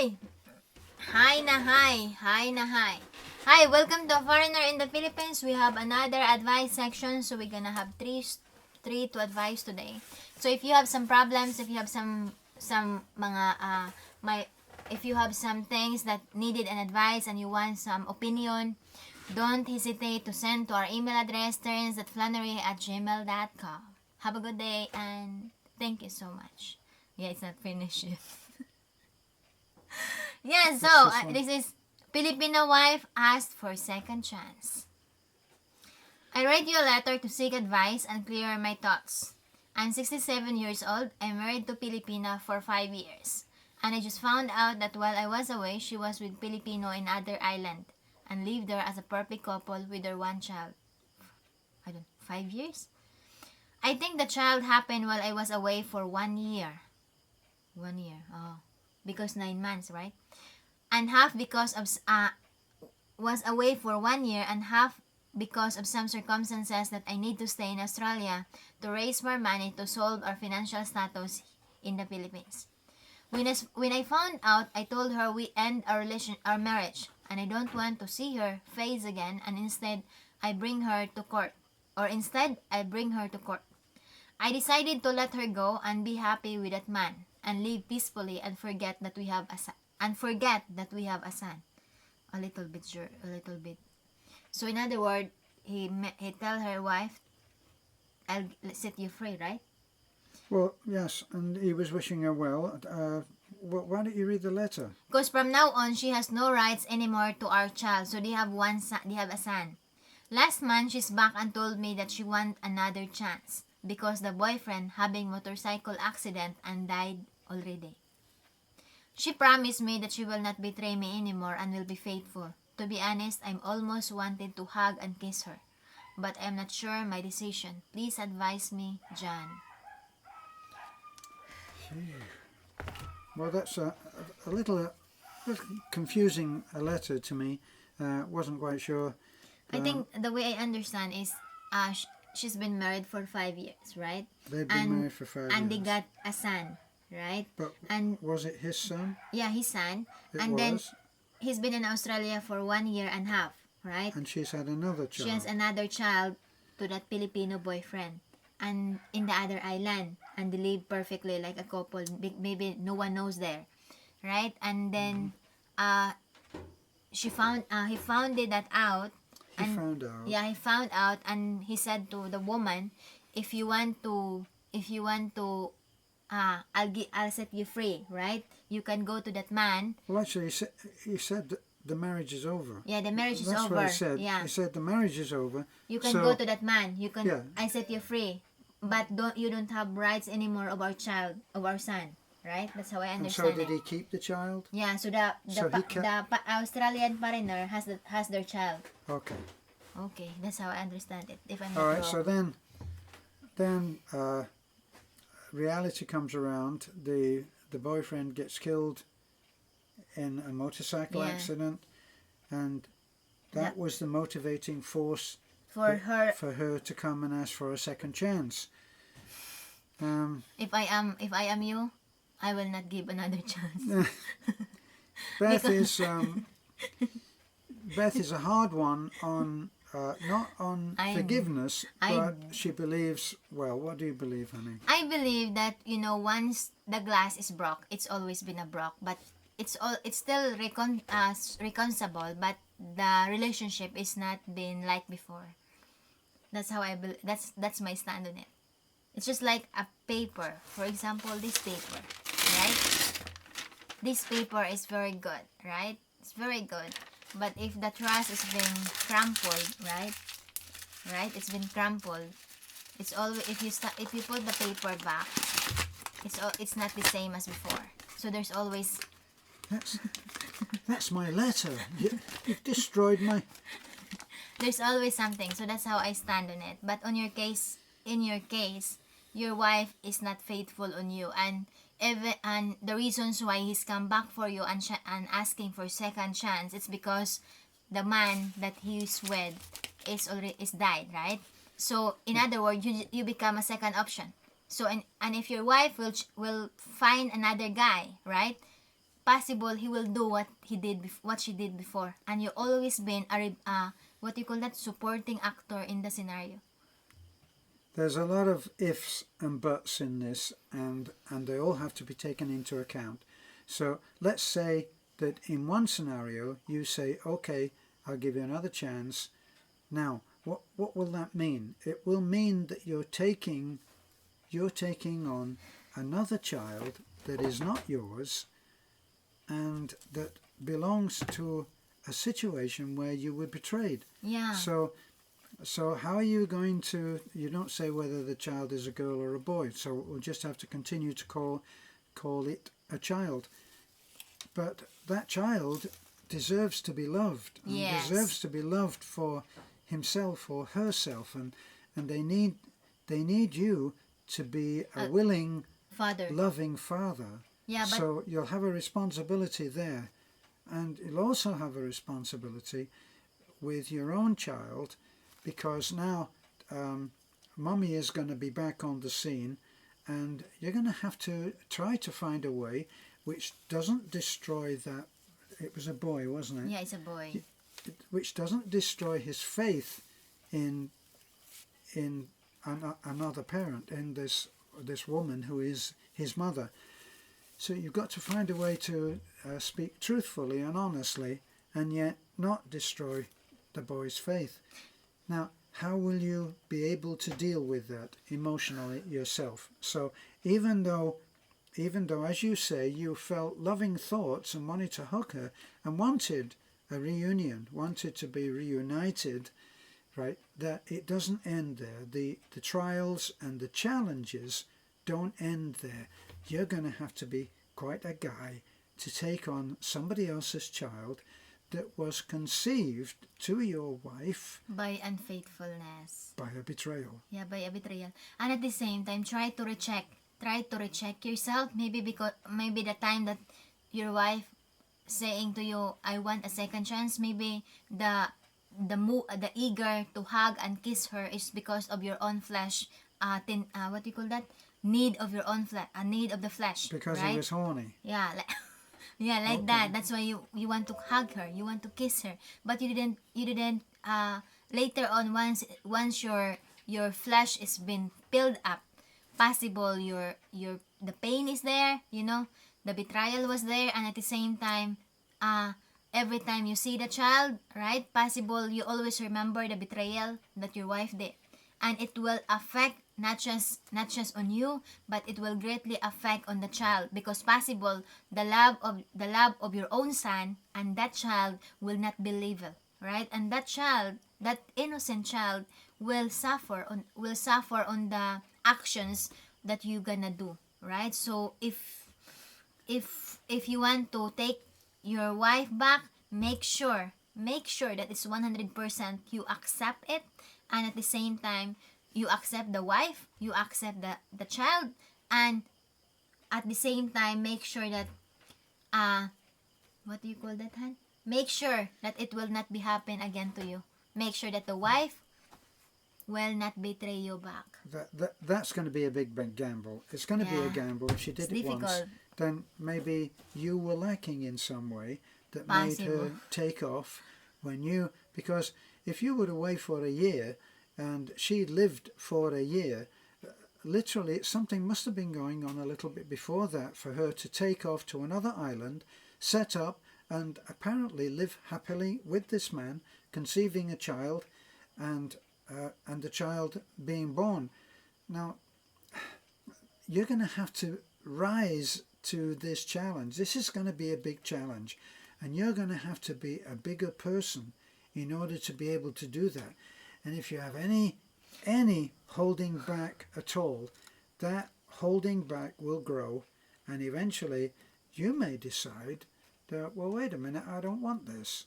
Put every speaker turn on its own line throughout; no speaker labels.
Hi! Hi na hi! Hi na hi! Hi! Welcome to Foreigner in the Philippines. We have another advice section. So we're gonna have three to advise today. So if you have some problems, if you have some mga if you have some things that needed an advice and you want some opinion, don't hesitate to send to our email address terence.flannery@gmail.com. Have a good day and thank you so much. Yeah, it's not finished yet. Yeah, so this is Filipina wife asked for second chance. I write you a letter to seek advice and clear my thoughts. I'm 67 years old. I'm married to Filipina for 5 years. And I just found out that while I was away, she was with Filipino in other island and lived there as a perfect couple with their one child. 5 years? I think the child happened while I was away for 1 year. 1 year, because 9 months, right? And half because of was away for 1 year and half because of some circumstances that I need to stay in Australia to raise more money to solve our financial status in the Philippines. When I found out, I told her we end our marriage and I don't want to see her face again, and instead I bring her to court. I decided to let her go and be happy with that man and live peacefully and forget that we have a son. A little bit. So in other words, he tell her wife, I'll set you free, right?
Well, yes, and he was wishing her well. Why don't you read the letter?
Because from now on, she has no rights anymore to our child. So they have a son. Last month, she's back and told me that she want another chance because the boyfriend having motorcycle accident and died already. She promised me that she will not betray me anymore and will be faithful. To be honest, I'm almost wanted to hug and kiss her. But I'm not sure my decision. Please advise me, John.
Well, that's a little confusing a letter to me. Wasn't quite sure.
I think the way I understand is she's been married for 5 years, right?
They've been married for 5 years.
And they got a son, right?
But was it his son?
Yeah, his son.
Then
he's been in Australia for 1 year and a half, right?
And she's had another child.
She has another child to that Filipino boyfriend. And in the other island. And they live perfectly like a couple. Maybe no one knows there. Right? And then he found that out. Yeah, he found out and he said to the woman, if you want to I'll set you free, right? You can go to that man.
Well, actually, he said that the marriage is over.
Yeah, the marriage is
That's
over.
What he said.
Yeah.
He said the marriage is over.
You can go to that man. You can.
Yeah.
I set you free, but you don't have rights anymore of our son, right? That's how I understand
it. And so did he keep the child?
Yeah. So the Australian foreigner has their child.
Okay.
Okay, that's how I understand it. If I'm not
all right.
wrong.
So then reality comes around. The boyfriend gets killed in a motorcycle accident, and that was the motivating force for her to come and ask for a second chance.
If I am you, I will not give another chance.
Beth is a hard one on not on forgiveness, but she believes. Well, what do you believe, honey?
I believe that once the glass is broke, it's always been a broke, but it's still reconcilable, but the relationship is not been like before. That's how I believe. That's my stand on it. It's just like a paper. For example, this paper, right? This paper is very good, right? It's very good. But if the trust is been crumpled, right? It's been crumpled. It's always if you put the paper back, it's not the same as before. So there's always.
That's my letter. You've destroyed my.
There's always something. So that's how I stand on it. But in your case, your wife is not faithful on you, and the reasons why he's come back for you and asking for second chance, it's because the man that he's with is died, right? So in other words, you become a second option. So and if your wife will find another guy, right? possible he will do what she did before, and you always been a what you call that, supporting actor in the scenario.
There's a lot of ifs and buts in this, and they all have to be taken into account. So let's say that in one scenario you say, okay, I'll give you another chance. Now, what will that mean? It will mean that you're taking on another child that is not yours, and that belongs to a situation where you were betrayed.
Yeah.
So how are you going to, you don't say whether the child is a girl or a boy, so we'll just have to continue to call it a child. But that child deserves to be loved, and
yes,
deserves to be loved for himself or herself, and they need you to be a willing,
father,
loving father.
Yeah, but
so you'll have a responsibility there, and you'll also have a responsibility with your own child, because now mommy is going to be back on the scene, and you're going to have to try to find a way which doesn't destroy that. It was a boy, wasn't it?
Yeah, it's a boy.
Which doesn't destroy his faith in another parent, in this woman who is his mother. So you've got to find a way to speak truthfully and honestly, and yet not destroy the boy's faith. Now, how will you be able to deal with that emotionally yourself? So even though, as you say, you felt loving thoughts and wanted to hug her and wanted a reunion, wanted to be reunited, right, that it doesn't end there. The trials and the challenges don't end there. You're going to have to be quite a guy to take on somebody else's child that was conceived to your wife
by unfaithfulness,
by a betrayal.
Yeah, by a betrayal. And at the same time, try to recheck yourself. Maybe the time that your wife saying to you, I want a second chance, maybe the eager to hug and kiss her is because of your own flesh, what do you call that, need of your own flesh, a need of the flesh,
because
right?
he was horny.
Yeah, yeah, like
Okay.
that. That's why you want to hug her, you want to kiss her, but you didn't later on, once your flesh is been filled up, possible the pain is there, the betrayal was there, and at the same time, every time you see the child, right, possible you always remember the betrayal that your wife did, and it will affect not just on you, but it will greatly affect on the child, because possible the love of your own son and that child will not be level, right, and that innocent child will suffer on the actions that you gonna do, right? So if you want to take your wife back, make sure that it's 100% you accept it, and at the same time you accept the wife, you accept the child, and at the same time make sure that what do you call that, Han? Make sure that it will not be happen again to you. Make sure that the wife will not betray you back.
That's going to be a big gamble. It's going to be a gamble. If she did it once, then maybe you were lacking in some way that made her take off when you, because if you were away for a year and she lived for a year, literally something must have been going on a little bit before that for her to take off to another island, set up, and apparently live happily with this man, conceiving a child, and the child being born. Now, you're going to have to rise to this challenge. This is going to be a big challenge, and you're going to have to be a bigger person in order to be able to do that. And if you have any holding back at all, that holding back will grow, and eventually you may decide that, well, wait a minute, I don't want this.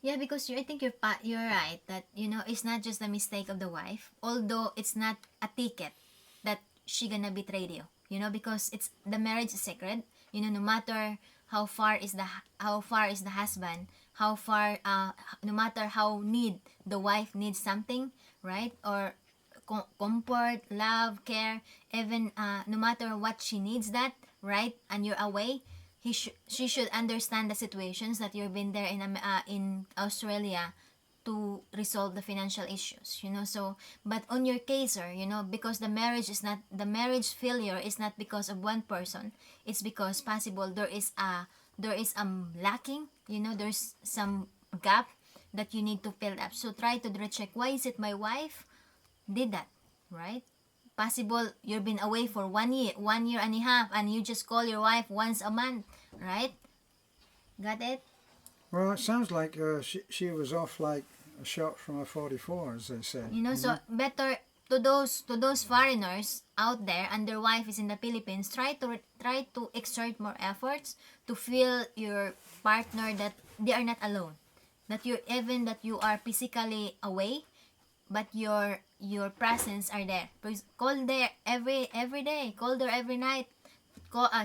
Yeah, because I think you're right that it's not just a mistake of the wife, although it's not a ticket that she gonna betray you, because it's the marriage is sacred. No matter how far is the husband, how far no matter how the wife needs something, right, or comfort, love, care, even no matter what she needs that, right, and you're away, she should understand the situations that you've been there in Australia to resolve the financial issues, you know. So but on your case, sir, you know, because the marriage failure is not because of one person, it's because possible there is lacking, you know, there's some gap that you need to fill up. So try to check, why is it my wife did that, right? Possible you've been away for 1 year and a half, and you just call your wife once a month, right? Got it?
Well, it sounds like she was off like a shot from a 44, as they say.
You know, so better to those foreigners out there and their wife is in the Philippines, try to exert more efforts to feel your partner that they are not alone, that you are physically away, but your presence are there. Please call there every day, call there every night,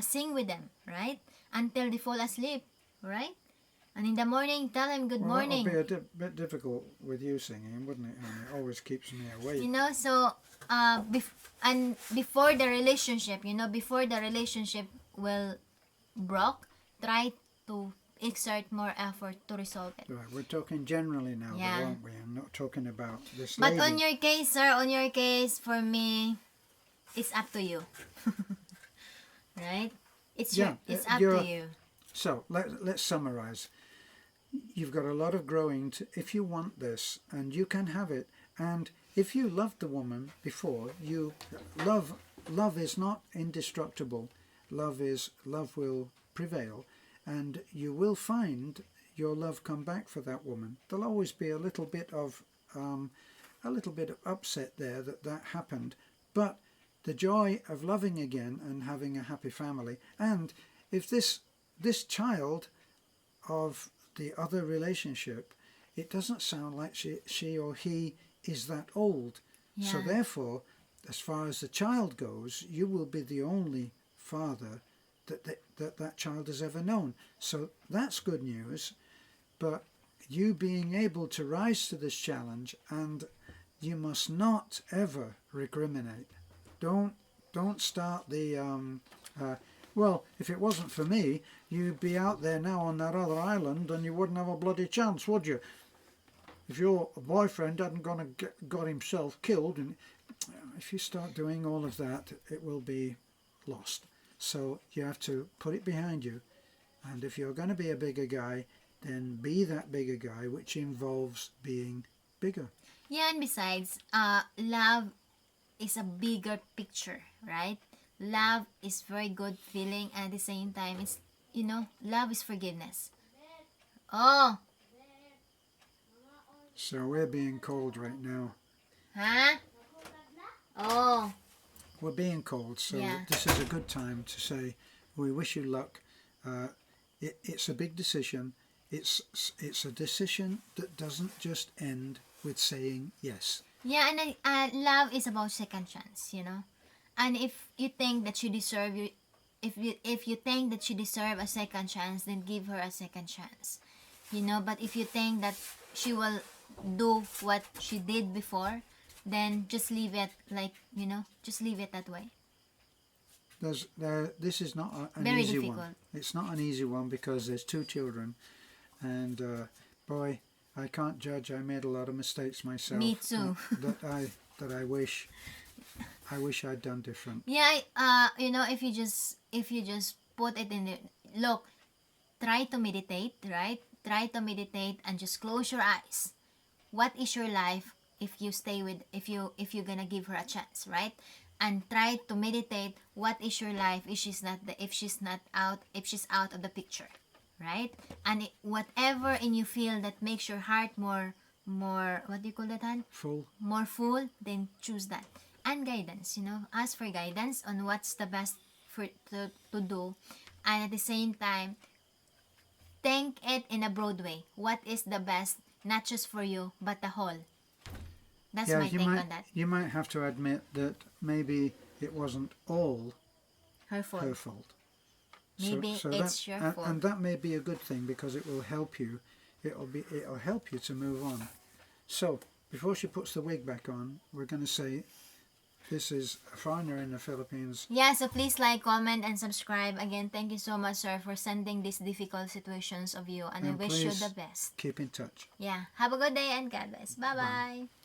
sing with them, right, until they fall asleep, right? And in the morning, tell them good morning.
That would be a bit difficult with you singing, wouldn't it? And it always keeps me awake.
You know, so before the relationship, you know, before the relationship will broke, try to exert more effort to resolve it.
Right, we're talking generally now,
Yeah.
though, aren't we? I'm not talking about this
But
lady.
on your case, sir, on your case, for me, it's up to you. Right? It's
Yeah,
it's up to you.
So let's summarize. You've got a lot of growing to, if you want this, and you can have it. And if you loved the woman before, love is not indestructible. Love will prevail, and you will find your love come back for that woman. There'll always be a little bit of upset there that happened, but the joy of loving again and having a happy family. And if this child of the other relationship, it doesn't sound like she or he is that old.
Yeah.
So therefore, as far as the child goes, you will be the only father that child has ever known. So that's good news. But you being able to rise to this challenge, and you must not ever recriminate. Don't start the well, if it wasn't for me, you'd be out there now on that other island and you wouldn't have a bloody chance, would you? If your boyfriend hadn't got himself killed, and if you start doing all of that, it will be lost. So you have to put it behind you. And if you're going to be a bigger guy, then be that bigger guy, which involves being bigger.
Yeah, and besides, love is a bigger picture, right? Love is very good feeling, and at the same time, it's, you know, love is forgiveness. Oh.
So we're being called right now.
Huh? Oh.
We're being called, so
Yeah.
This is a good time to say we wish you luck. It's a big decision. It's a decision that doesn't just end with saying yes.
Yeah, and love is about second chance, you know. And if you think that if you think that she deserve a second chance, then give her a second chance, you know. But if you think that she will do what she did before, then just leave it, like, you know, just leave it that way.
This is not an
Very
easy
difficult.
one. It's not an easy one because there's 2 children, and boy, I can't judge. I made a lot of mistakes myself.
Me too.
that I wish I'd done different.
Yeah, you know, if you just put it in the look, try to meditate, right? Try to meditate and just close your eyes. What is your life if you're gonna give her a chance, right? And try to meditate what is your life if she's out of the picture, right? And whatever in you feel that makes your heart more what do you call that, Han?
Full.
More full, then choose that. And guidance, you know, ask for guidance on what's the best to do, and at the same time, think it in a broad way. What is the best, not just for you, but the whole. That's my take on that.
You might have to admit that maybe it wasn't all
Her fault.
her fault.
Maybe it's your fault.
And that may be a good thing because it will help you. It'll help you to move on. So before she puts the wig back on, we're going to say this is a foreigner in the Philippines.
Yeah, so please like, comment, and subscribe. Again, thank you so much, sir, for sending these difficult situations of you. And I wish you the best.
Keep in touch.
Yeah. Have a good day and God bless. Bye-bye. Bye.